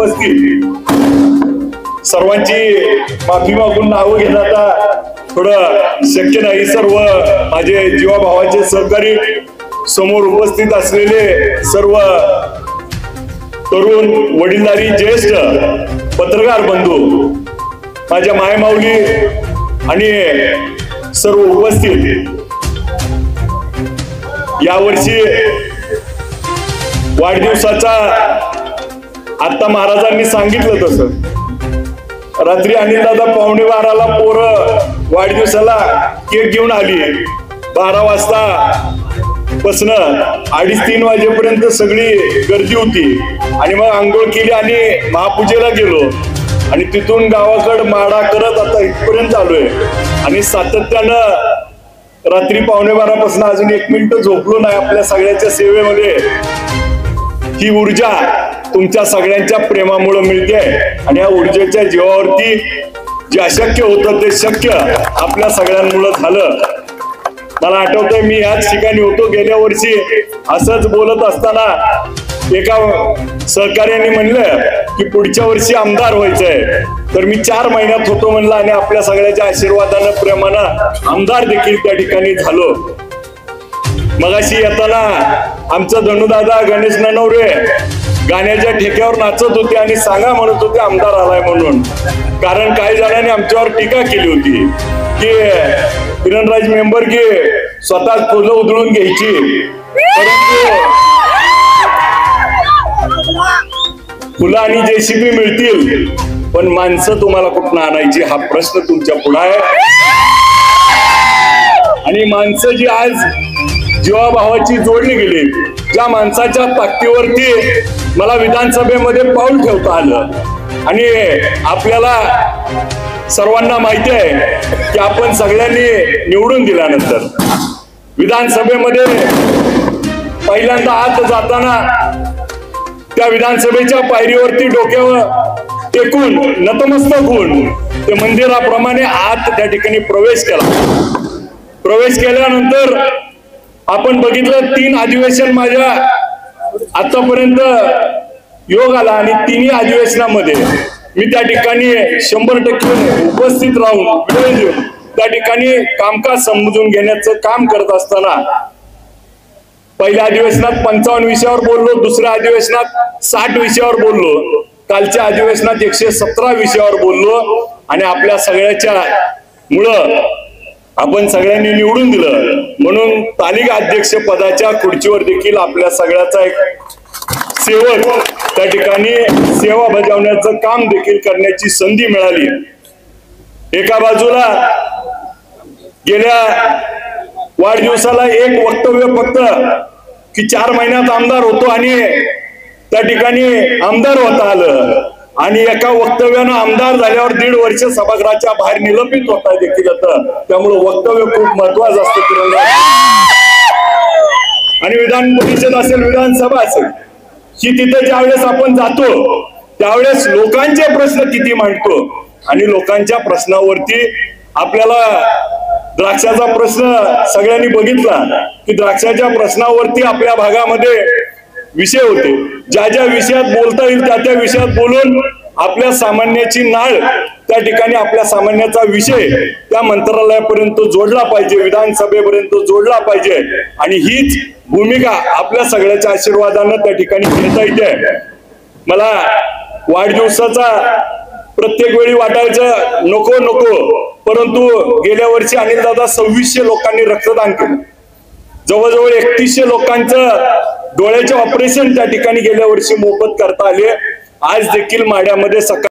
उपस्थित सर्वांची माफी मागून नावं घेणं आता थोडं शक्य नाही। सर्व माझे जीवाभावाचे सहकारी, समोर उपस्थित असलेले सर्व तरुण, वडीलधारी, ज्येष्ठ पत्रकार बंधू, माझ्या मायमाऊली आणि सर्व उपस्थित, यावर्षी वाढदिवसाचा आता महाराजांनी सांगितलं तसं रात्री अनिलदादा 11:15ला पोरं वाढदिवसाला केक घेऊन आली। 12 वाजता पासन 2:30-3 वाजेपर्यंत सगळी गर्दी होती आणि मग आंघोळ केली आणि महापूजेला गेलो आणि तिथून गावाकडे माडा करत आता इथपर्यंत आलोय आणि सातत्यानं रात्री 11:15 पासून अजून 1 मिनिट झोपलो नाही आपल्या सगळ्याच्या सेवेमध्ये। ही ऊर्जा तुमच्या सगळ्यांच्या प्रेमामुळे मिळते आणि या ऊर्जेच्या जीवावरती जे अशक्य होतं ते शक्य आपल्या सगळ्यांमुळे झालं। मला आठवतंय मी याच ठिकाणी होतो गेल्या वर्षी, असंच बोलत असताना एका सहकार्याने म्हणलं की पुढच्या वर्षी आमदार व्हायचंय, तर मी 4 महिन्यात होतो म्हणलं आणि आपल्या सगळ्याच्या आशीर्वादानं, प्रेमानं आमदार देखील त्या ठिकाणी झालो। मगाशी येताना आमचं धनुदादा गणेश ननवरे गाण्याच्या ठेक्यावर नाचत होते आणि सांगा म्हणत होते आमदार आलाय म्हणून। कारण काही जणांनी आमच्यावर टीका केली होती की किरणराज मेंबर की स्वतः फुलं उधळून घ्यायची, परंतु फुलं आणि जेसीबी मिळतील पण माणसं तुम्हाला कुठून आणायची हा प्रश्न तुमच्या पुढे आहे। आणि माणसं जी आज जीवाभावाची जोडली गेली, ज्या माणसाच्या ताकदीवरती मला विधानसभेमध्ये पाऊल ठेवता आलं आणि आपल्याला सर्वांना माहिती आहे की आपण सगळ्यांनी निवडून दिल्यानंतर विधानसभेमध्ये पहिल्यांदा आत जाताना त्या विधानसभेच्या पायरीवरती डोक्यावर टेकून नतमस्तक होऊन ते मंदिराप्रमाणे आत त्या ठिकाणी प्रवेश केला। प्रवेश केल्यानंतर आपण बघितलं 3 अधिवेशन माझ्या आतापर्यंत योग आला आणि 3ही अधिवेशनामध्ये मी त्या ठिकाणी 100% उपस्थित राहून वेळ देऊन त्या ठिकाणी कामकाज समजून घेण्याचं काम करत असताना पहिल्या अधिवेशनात 55 विषयावर बोललो, दुसऱ्या अधिवेशनात 60 विषयावर बोललो, कालच्या अधिवेशनात 117 विषयावर बोललो आणि आपल्या सगळ्याच्या मुळे आपण सगळ्यांनी निवडून दिलं म्हणून तालिका अध्यक्ष पदाच्या खुर्चीवर देखील आपल्या सगळ्याचा एक सेवक त्या ठिकाणी सेवा बजावण्याचं काम देखील करण्याची संधी मिळाली। एका बाजूला गेल्या वाढदिवसाला एक वक्तव्य फक्त की 4 महिन्यात आमदार होतो आणि त्या ठिकाणी आमदार होता आलं आणि एका वक्तव्यानं आमदार झाल्यावर 1.5 वर्ष सभागृहाच्या बाहेर निलंबित होता देखील होतं। त्यामुळे वक्तव्य खूप महत्वाचं असतं आणि विधान परिषद असेल, विधानसभा असेल, की तिथे ज्यावेळेस आपण जातो त्यावेळेस लोकांचे प्रश्न किती मांडतो आणि लोकांच्या प्रश्नावरती आपल्याला द्राक्षाचा प्रश्न सगळ्यांनी बघितला की द्राक्षाच्या प्रश्नावरती आपल्या भागामध्ये विषय होते, ज्या ज्या विषयात बोलता येईल त्या त्या विषयात बोलून आपल्या सामान्याची नाळ त्या ठिकाणी आपल्या सामान्याचा विषय त्या मंत्रालयापर्यंत जोडला पाहिजे, विधानसभेपर्यंत जोडला पाहिजे आणि हीच भूमिका आपल्या सगळ्याच्या आशीर्वादानं त्या ठिकाणी घेता येते। मला वाढदिवसाचा प्रत्येक वेळी वाटायचं नको नको, परंतु गेल्या वर्षी अनिलदादा 2600 लोकांनी रक्तदान केलं, जवळजवळ 3100 लोकांचं डोळ्याचे ऑपरेशन त्या ठिकाणी गेल्या वर्षी मोफत करता आले। आज देखील माड्यामध्ये